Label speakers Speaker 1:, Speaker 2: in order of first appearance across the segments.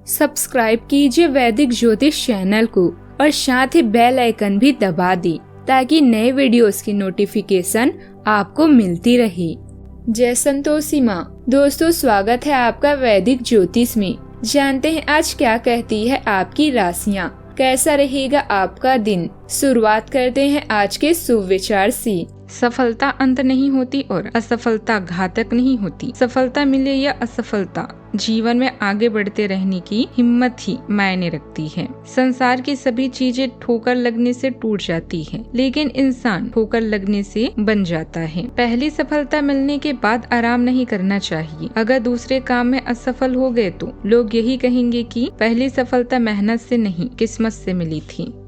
Speaker 1: Subscribe कीजिए वैदिक ज्योतिष चैनल को और साथ ही बेल आइकन भी दबा दी ताकि नए वीडियोस की नोटिफिकेशन आपको मिलती रहे। जय संतोषी माँ। दोस्तों, स्वागत है आपका वैदिक ज्योतिष में। जानते हैं आज क्या कहती है आपकी राशियाँ, कैसा रहेगा आपका दिन। शुरुआत करते हैं आज के शुभ विचार से। सफलता अंत नहीं होती और असफलता घातक नहीं होती। सफलता मिले या असफलता, जीवन में आगे बढ़ते रहने की हिम्मत ही मायने रखती है। संसार की सभी चीजें ठोकर लगने से टूट जाती हैं, लेकिन इंसान ठोकर लगने से बन जाता है। पहली सफलता मिलने के बाद आराम नहीं करना चाहिए। अगर दूसरे काम में असफल हो गए तो लोग यही कहेंगे कि पहली सफलता मेहनत से नहीं, किस्मत से मिली थी।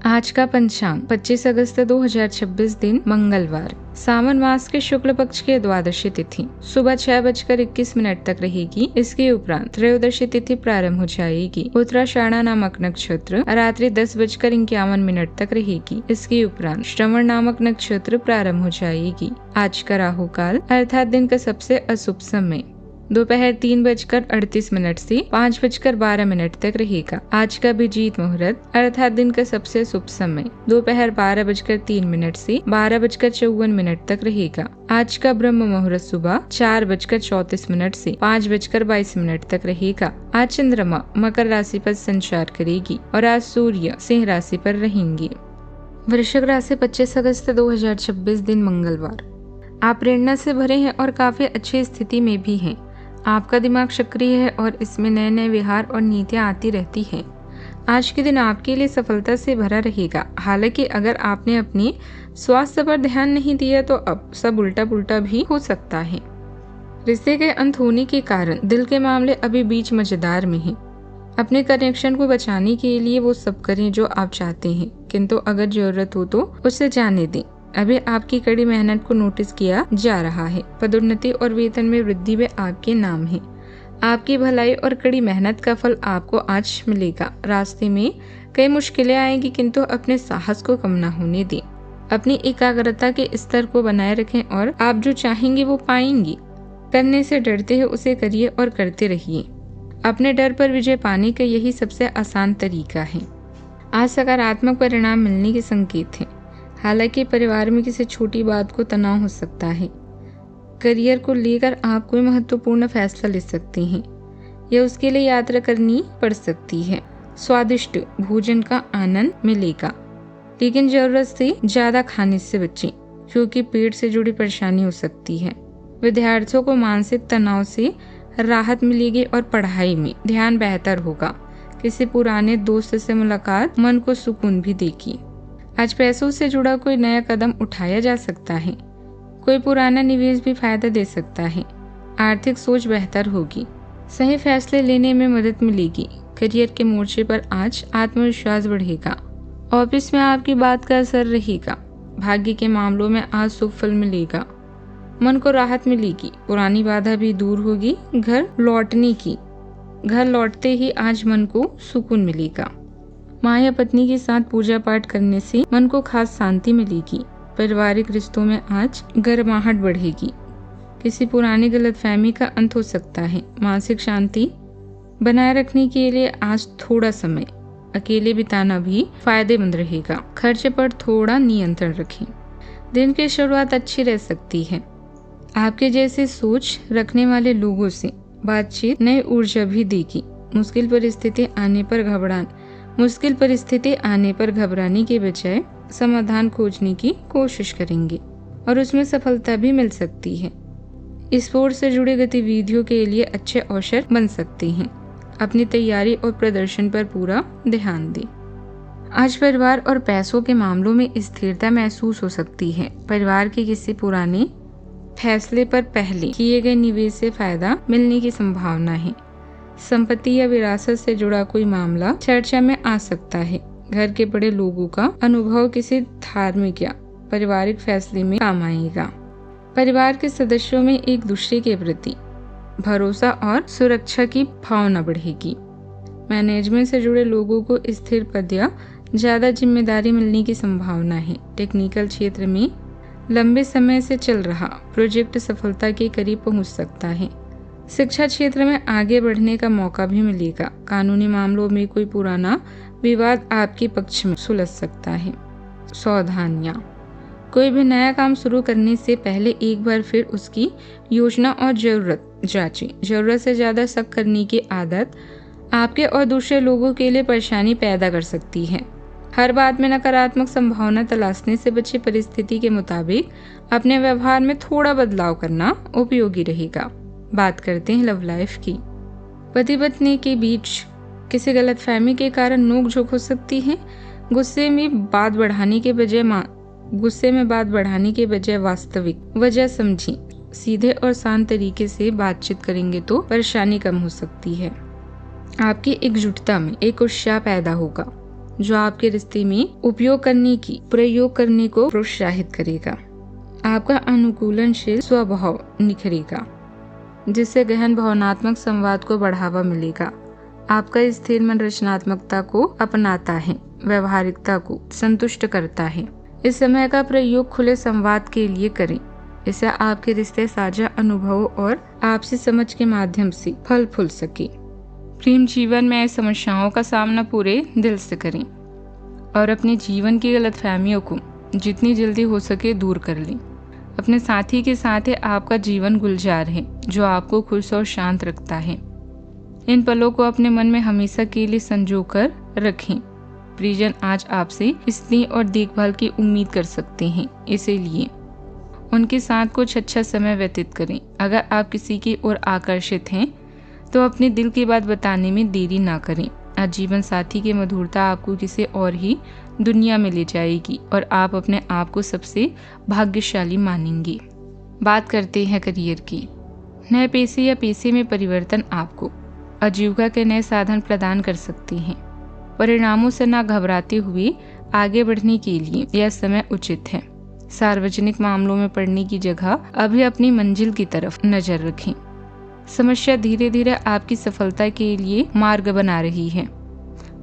Speaker 1: आज का पंचांग 25 अगस्त 2026 दिन मंगलवार, सावन मास के शुक्ल पक्ष की द्वादशी तिथि सुबह 6:21 तक रहेगी। इसके उपरांत त्रयोदशी तिथि प्रारंभ हो जाएगी। उत्तराषाढ़ा नामक नक्षत्र रात्रि 10:51 तक रहेगी। इसके उपरांत श्रवण नामक नक्षत्र प्रारंभ हो जाएगी। आज का राहु काल अर्थात दिन का सबसे अशुभ समय दोपहर 3:38 से 5:12 तक रहेगा। आज का अभिजीत मुहूर्त अर्थात दिन का सबसे शुभ समय दोपहर 12:03 से 12:54 तक रहेगा। आज का ब्रह्म मुहूर्त सुबह 4:34 से 5:22 तक रहेगा। आज चंद्रमा मकर राशि पर संचार करेगी और आज सूर्य सिंह राशि पर रहेंगे। वृश्चिक राशि 25 अगस्त 2026 दिन मंगलवार, आप प्रेरणा से भरे हैं और काफी अच्छी स्थिति में भी हैं। आपका दिमाग सक्रिय है और इसमें नए नए विहार और नीतियाँ आती रहती हैं। आज के दिन आपके लिए सफलता से भरा रहेगा। हालांकि अगर आपने अपने स्वास्थ्य पर ध्यान नहीं दिया तो अब सब उल्टा पुल्टा भी हो सकता है। रिश्ते के अंत होने के कारण दिल के मामले अभी बीच मजेदार में हैं। अपने कनेक्शन को बचाने के लिए वो सब करें जो आप चाहते हैं, किंतु अगर जरूरत हो तो उसे जाने दें। अभी आपकी कड़ी मेहनत को नोटिस किया जा रहा है। पदोन्नति और वेतन में वृद्धि में आपके नाम है। आपकी भलाई और कड़ी मेहनत का फल आपको आज मिलेगा। रास्ते में कई मुश्किलें आएंगी, किंतु अपने साहस को कम न होने दें। अपनी एकाग्रता के स्तर को बनाए रखें और आप जो चाहेंगे वो पाएंगी। करने से डरते हैं उसे करिए और करते रहिए। अपने डर पर विजय पाने का यही सबसे आसान तरीका है। आज सकारात्मक परिणाम मिलने के संकेत हैं। हालांकि परिवार में किसी छोटी बात को तनाव हो सकता है। करियर को लेकर आप कोई महत्वपूर्ण फैसला ले सकते हैं या उसके लिए यात्रा करनी पड़ सकती है। स्वादिष्ट भोजन का आनंद मिलेगा, लेकिन जरूरत से ज्यादा खाने से बचें, क्योंकि पेट से जुड़ी परेशानी हो सकती है। विद्यार्थियों को मानसिक तनाव से राहत मिलेगी और पढ़ाई में ध्यान बेहतर होगा। किसी पुराने दोस्त से मुलाकात मन को सुकून भी देगी। आज पैसों से जुड़ा कोई नया कदम उठाया जा सकता है। कोई पुराना निवेश भी फायदा दे सकता है। आर्थिक सोच बेहतर होगी। सही फैसले लेने में मदद मिलेगी। करियर के मोर्चे पर आज आत्मविश्वास बढ़ेगा। ऑफिस में आपकी बात का असर रहेगा। भाग्य के मामलों में आज शुभ फल मिलेगा। मन को राहत मिलेगी। पुरानी बाधा भी दूर होगी। घर लौटते ही आज मन को सुकून मिलेगा। माँ या पत्नी के साथ पूजा पाठ करने से मन को खास शांति मिलेगी। पारिवारिक रिश्तों में आज गर्माहट बढ़ेगी। किसी पुरानी गलतफहमी का अंत हो सकता है। मानसिक शांति बनाए रखने के लिए आज थोड़ा समय अकेले बिताना भी फायदेमंद रहेगा। खर्चे पर थोड़ा नियंत्रण रखें। दिन की शुरुआत अच्छी रह सकती है। आपके जैसे सोच रखने वाले लोगों से बातचीत नई ऊर्जा भी देगी। मुश्किल परिस्थिति आने पर घबराने के बजाय समाधान खोजने की कोशिश करेंगे और उसमें सफलता भी मिल सकती है। स्पोर्ट्स से जुड़ी गतिविधियों के लिए अच्छे अवसर बन सकते हैं। अपनी तैयारी और प्रदर्शन पर पूरा ध्यान दें। आज परिवार और पैसों के मामलों में स्थिरता महसूस हो सकती है। परिवार के किसी पुराने फैसले पर पहले किए गए निवेश से फायदा मिलने की संभावना है। संपत्ति या विरासत से जुड़ा कोई मामला चर्चा में आ सकता है। घर के बड़े लोगों का अनुभव किसी धार्मिक या पारिवारिक फैसले में काम आएगा। परिवार के सदस्यों में एक दूसरे के प्रति भरोसा और सुरक्षा की भावना बढ़ेगी। मैनेजमेंट से जुड़े लोगों को स्थिर पद या ज्यादा जिम्मेदारी मिलने की संभावना है। टेक्निकल क्षेत्र में लंबे समय से चल रहा प्रोजेक्ट सफलता के करीब पहुंच सकता है। शिक्षा क्षेत्र में आगे बढ़ने का मौका भी मिलेगा। कानूनी मामलों में कोई पुराना विवाद आपके पक्ष में सुलझ सकता है। सावधानियां, कोई भी नया काम शुरू करने से पहले एक बार फिर उसकी योजना और जरूरत जांचें। जरूरत से ज्यादा शक करने की आदत आपके और दूसरे लोगों के लिए परेशानी पैदा कर सकती है। हर बात में नकारात्मक संभावना तलाशने से बचे। परिस्थिति के मुताबिक अपने व्यवहार में थोड़ा बदलाव करना उपयोगी रहेगा। बात करते हैं लव लाइफ की। पति पत्नी के बीच किसी गलतफहमी के कारण नोकझोंक हो सकती है। गुस्से में बात बढ़ाने के बजाय वास्तविक वजह समझें। सीधे और शांत तरीके से बातचीत करेंगे तो परेशानी कम हो सकती है। आपकी एकजुटता में एक उत्साह पैदा होगा जो आपके रिश्ते में प्रयोग करने को प्रोत्साहित करेगा। आपका अनुकूलनशील स्वभाव निखरेगा जिससे गहन भावनात्मक संवाद को बढ़ावा मिलेगा। आपका स्थिर मन रचनात्मकता को अपनाता है, व्यवहारिकता को संतुष्ट करता है। इस समय का प्रयोग खुले संवाद के लिए करें। इससे आपके रिश्ते साझा अनुभवों और आपसी समझ के माध्यम से फल फूल सके। प्रेम जीवन में समस्याओं का सामना पूरे दिल से करें और अपने जीवन की गलतफहमियों को जितनी जल्दी हो सके दूर कर लें। अपने साथी के साथ ही आपका जीवन गुलजार है जो आपको खुश और शांत रखता है। इन पलों को अपने मन में हमेशा के लिए संजो कर रखें। परिजन आज आपसे स्नेह और देखभाल की उम्मीद कर सकते हैं, इसीलिए उनके साथ कुछ अच्छा समय व्यतीत करें। अगर आप किसी की ओर आकर्षित हैं तो अपने दिल की बात बताने में देरी ना करें। आज जीवन साथी की मधुरता आपको किसी और ही दुनिया में ले जाएगी और आप अपने आप को सबसे भाग्यशाली मानेंगे। बात करते हैं करियर की। नए पेशे या पेशे में परिवर्तन आपको आजीविका के नए साधन प्रदान कर सकते हैं। परिणामों से ना घबराते हुए आगे बढ़ने के लिए यह समय उचित है। सार्वजनिक मामलों में पड़ने की जगह अभी अपनी मंजिल की तरफ नजर रखें। समस्या धीरे धीरे आपकी सफलता के लिए मार्ग बना रही है।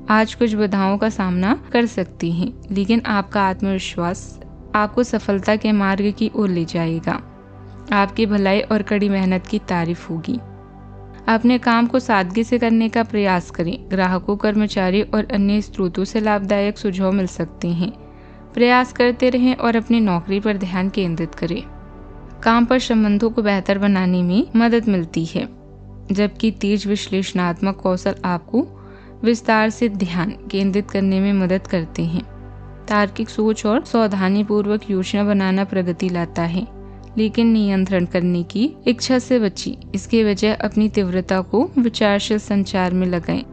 Speaker 1: आज कुछ बाधाओं का सामना कर सकती हैं, लेकिन आपका आत्मविश्वास आपको सफलता के मार्ग की ओर ले जाएगा। आपकी भलाई और कड़ी मेहनत की तारीफ होगी। अपने काम को सादगी से करने का प्रयास करें। ग्राहकों, कर्मचारी और अन्य स्रोतों से लाभदायक सुझाव मिल सकते हैं। प्रयास करते रहें और अपनी नौकरी पर ध्यान केंद्रित करें। काम पर संबंधों को बेहतर बनाने में मदद मिलती है, जबकि तेज विश्लेषणात्मक कौशल आपको विस्तार से ध्यान केंद्रित करने में मदद करते हैं। तार्किक सोच और सावधानीपूर्वक योजना बनाना प्रगति लाता है, लेकिन नियंत्रण करने की इच्छा से बची। इसके बजाय अपनी तीव्रता को विचारशील संचार में लगाएं।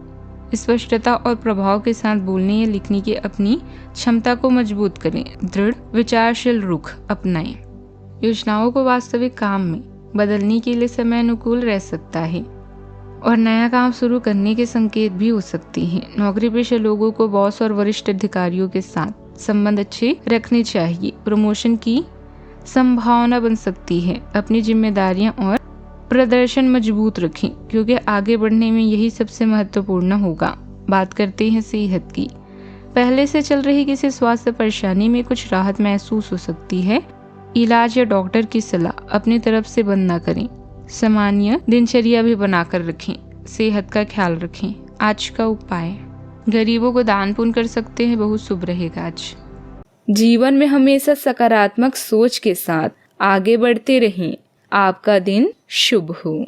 Speaker 1: स्पष्टता और प्रभाव के साथ बोलने या लिखने की अपनी क्षमता को मजबूत करें। दृढ़ विचारशील रुख अपनाएं। योजनाओं को वास्तविक काम में बदलने के लिए समय अनुकूल रह सकता है और नया काम शुरू करने के संकेत भी हो सकते हैं। नौकरी पेशा लोगों को बॉस और वरिष्ठ अधिकारियों के साथ संबंध अच्छे रखने चाहिए। प्रमोशन की संभावना बन सकती है। अपनी जिम्मेदारियां और प्रदर्शन मजबूत रखें, क्योंकि आगे बढ़ने में यही सबसे महत्वपूर्ण होगा। बात करते हैं सेहत की। पहले से चल रही किसी स्वास्थ्य परेशानी में कुछ राहत महसूस हो सकती है। इलाज या डॉक्टर की सलाह अपनी तरफ से बंद न करें। सामान्य दिनचर्या भी बनाकर रखें। सेहत का ख्याल रखें। आज का उपाय, गरीबों को दान पुण्य कर सकते हैं, बहुत शुभ रहेगा आज। जीवन में हमेशा सकारात्मक सोच के साथ आगे बढ़ते रहें। आपका दिन शुभ हो।